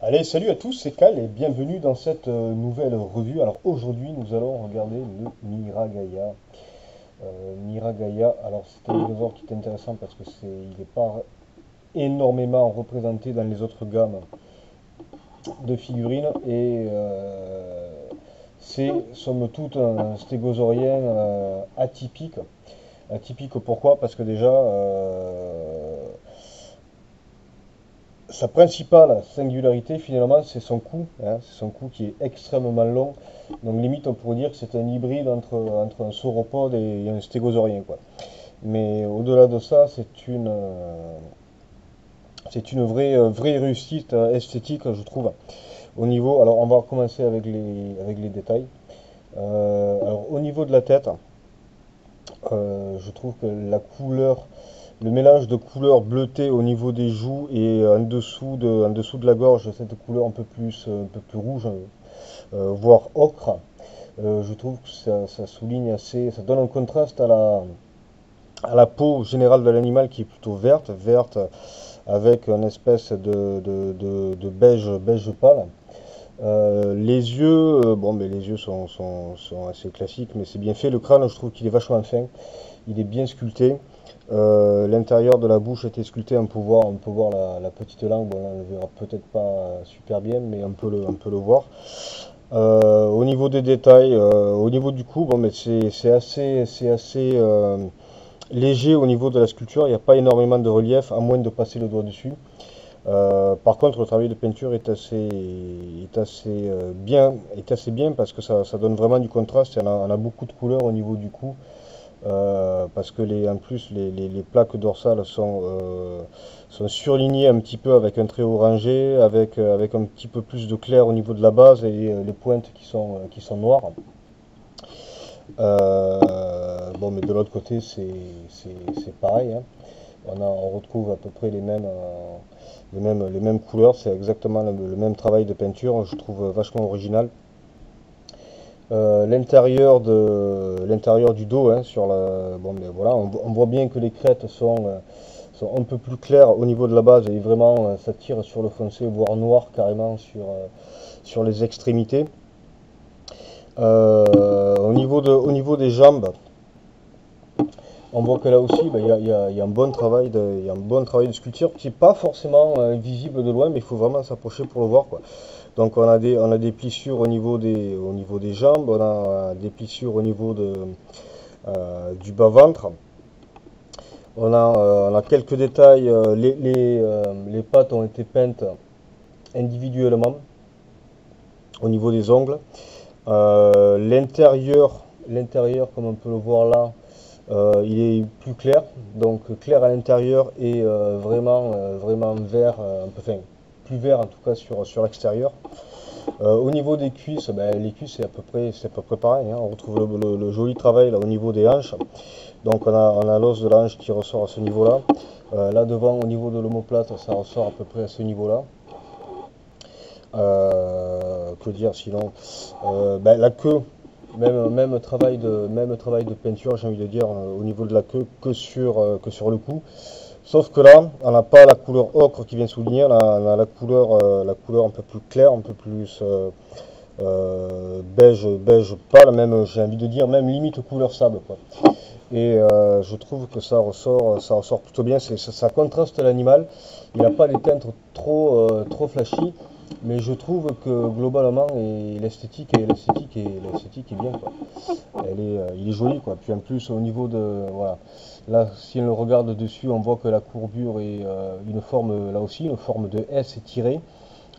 Allez, salut à tous, c'est Cal et bienvenue dans cette nouvelle revue. Alors aujourd'hui, nous allons regarder le Miragaya. Miragaya, alors c'est un dinosaure qui est intéressant parce que il n'est pas énormément représenté dans les autres gammes de figurines et c'est somme toute un stégosaurien atypique. Atypique pourquoi? Parce que déjà, sa principale singularité, finalement, c'est son cou. Hein, c'est son cou qui est extrêmement long. Donc, limite, on pourrait dire que c'est un hybride entre un sauropode et un stégosaurien, quoi. Mais au-delà de ça, c'est une vraie réussite esthétique, je trouve. Au niveau, alors, on va commencer avec les détails. Alors, au niveau de la tête, je trouve que la couleur, le mélange de couleurs bleutées au niveau des joues et en dessous de la gorge, cette couleur un peu plus rouge, voire ocre, je trouve que ça souligne assez, ça donne un contraste à la peau générale de l'animal qui est plutôt verte avec une espèce de beige pâle. Les yeux, bon, mais les yeux sont assez classiques, mais c'est bien fait. Le crâne, je trouve qu'il est vachement fin. Il est bien sculpté. L'intérieur de la bouche a été sculpté. On peut voir la petite langue. Bon, là, on ne le verra peut-être pas super bien, mais on peut le voir. Au niveau des détails, au niveau du cou, bon, mais c'est assez léger au niveau de la sculpture. Il n'y a pas énormément de relief, à moins de passer le doigt dessus. Par contre, le travail de peinture est assez bien parce que ça donne vraiment du contraste. On a beaucoup de couleurs au niveau du cou. Parce que en plus les plaques dorsales sont surlignées un petit peu avec un trait orangé, avec un petit peu plus de clair au niveau de la base et les pointes qui sont noires. Bon, mais de l'autre côté, c'est pareil, hein. On retrouve à peu près les mêmes couleurs, c'est exactement le même travail de peinture, je trouve vachement original. L'intérieur du dos, hein, bon, mais voilà, on voit bien que les crêtes sont un peu plus claires au niveau de la base et vraiment ça tire sur le foncé, voire noir carrément sur les extrémités. Au niveau des jambes, on voit que là aussi, bah, il y a un bon travail il y a un bon travail de sculpture qui n'est pas forcément visible de loin, mais il faut vraiment s'approcher pour le voir, quoi. Donc on a des plissures au niveau des jambes, on a des plissures au niveau du bas-ventre. On a quelques détails, les pattes ont été peintes individuellement au niveau des ongles. L'intérieur, comme on peut le voir là, il est plus clair, donc clair à l'intérieur et vraiment vert, un peu fin, plus vert en tout cas sur l'extérieur. Au niveau des cuisses, ben, les cuisses c'est à peu près pareil, hein. On retrouve le joli travail là au niveau des hanches. Donc on a l'os de la hanche qui ressort à ce niveau-là. Là devant au niveau de l'omoplate, ça ressort à peu près à ce niveau-là. Que dire sinon? Ben, la queue, même travail de peinture, j'ai envie de dire, au niveau de la queue que sur le cou. Sauf que là, on n'a pas la couleur ocre qui vient souligner, on a la couleur un peu plus claire, un peu plus beige pâle, même, j'ai envie de dire, même limite couleur sable, quoi. Et je trouve que ça ressort plutôt bien, ça contraste l'animal. Il n'a pas des teintes trop flashy, mais je trouve que globalement, l'esthétique est bien, quoi. Il est joli, quoi. Puis en plus, au niveau de, voilà, là, si on le regarde dessus, on voit que la courbure est une forme, là aussi, une forme de S tirée.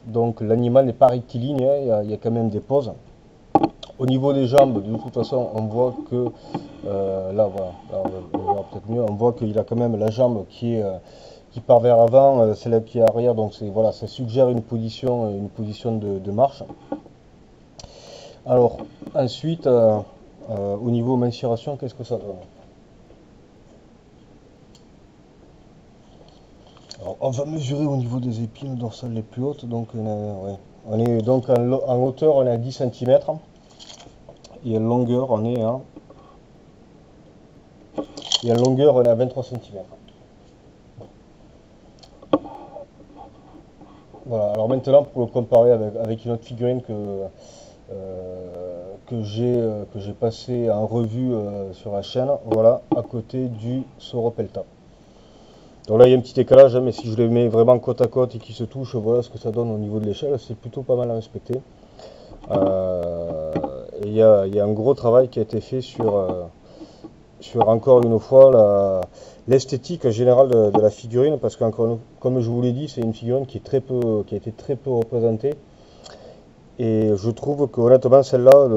Donc l'animal n'est pas rectiligne, hein, il y a quand même des poses. Au niveau des jambes, de toute façon, on voit que là, voilà, là, on verra peut-être mieux. On voit qu'il a quand même la jambe qui part vers l'avant, celle qui est arrière. Donc voilà, ça suggère une position de marche. Alors ensuite, au niveau mensuration, qu'est-ce que ça donne? Alors, on va mesurer au niveau des épines dorsales les plus hautes. Donc ouais. On est donc en hauteur, on est à 10 cm et en longueur, et en longueur, on est à 23 cm. Voilà, alors maintenant pour le comparer avec une autre figurine que j'ai passé en revue sur la chaîne, voilà, à côté du Soropelta. Donc là il y a un petit décalage, hein, mais si je les mets vraiment côte à côte et qu'ils se touchent, voilà ce que ça donne au niveau de l'échelle, c'est plutôt pas mal à respecter. Et il y a un gros travail qui a été fait sur encore une fois l'esthétique générale de la figurine, parce que comme je vous l'ai dit, c'est une figurine qui a été très peu représentée. Et je trouve que honnêtement celle-là,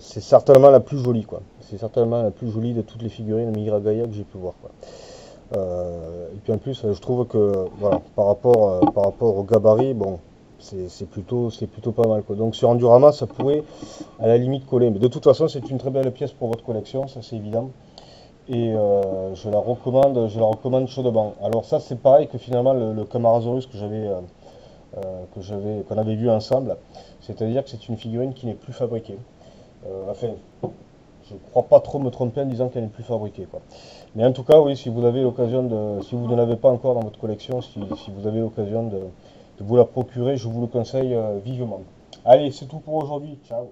c'est certainement la plus jolie, quoi. C'est certainement la plus jolie de toutes les figurines Miragaya que j'ai pu voir, quoi. Et puis en plus, je trouve que voilà, par rapport au gabarit, bon, c'est plutôt pas mal, quoi. Donc sur Endurama, ça pourrait à la limite coller. Mais de toute façon, c'est une très belle pièce pour votre collection, ça c'est évident. Et je la recommande chaudement. Alors ça, c'est pareil que finalement le Camarasaurus qu'on avait vu ensemble. C'est-à-dire que c'est une figurine qui n'est plus fabriquée. Enfin, je crois pas trop me tromper en disant qu'elle n'est plus fabriquée, quoi. Mais en tout cas, oui, si vous avez l'occasion si vous ne l'avez pas encore dans votre collection, si vous avez l'occasion de vous la procurer, je vous le conseille vivement. Allez, c'est tout pour aujourd'hui. Ciao.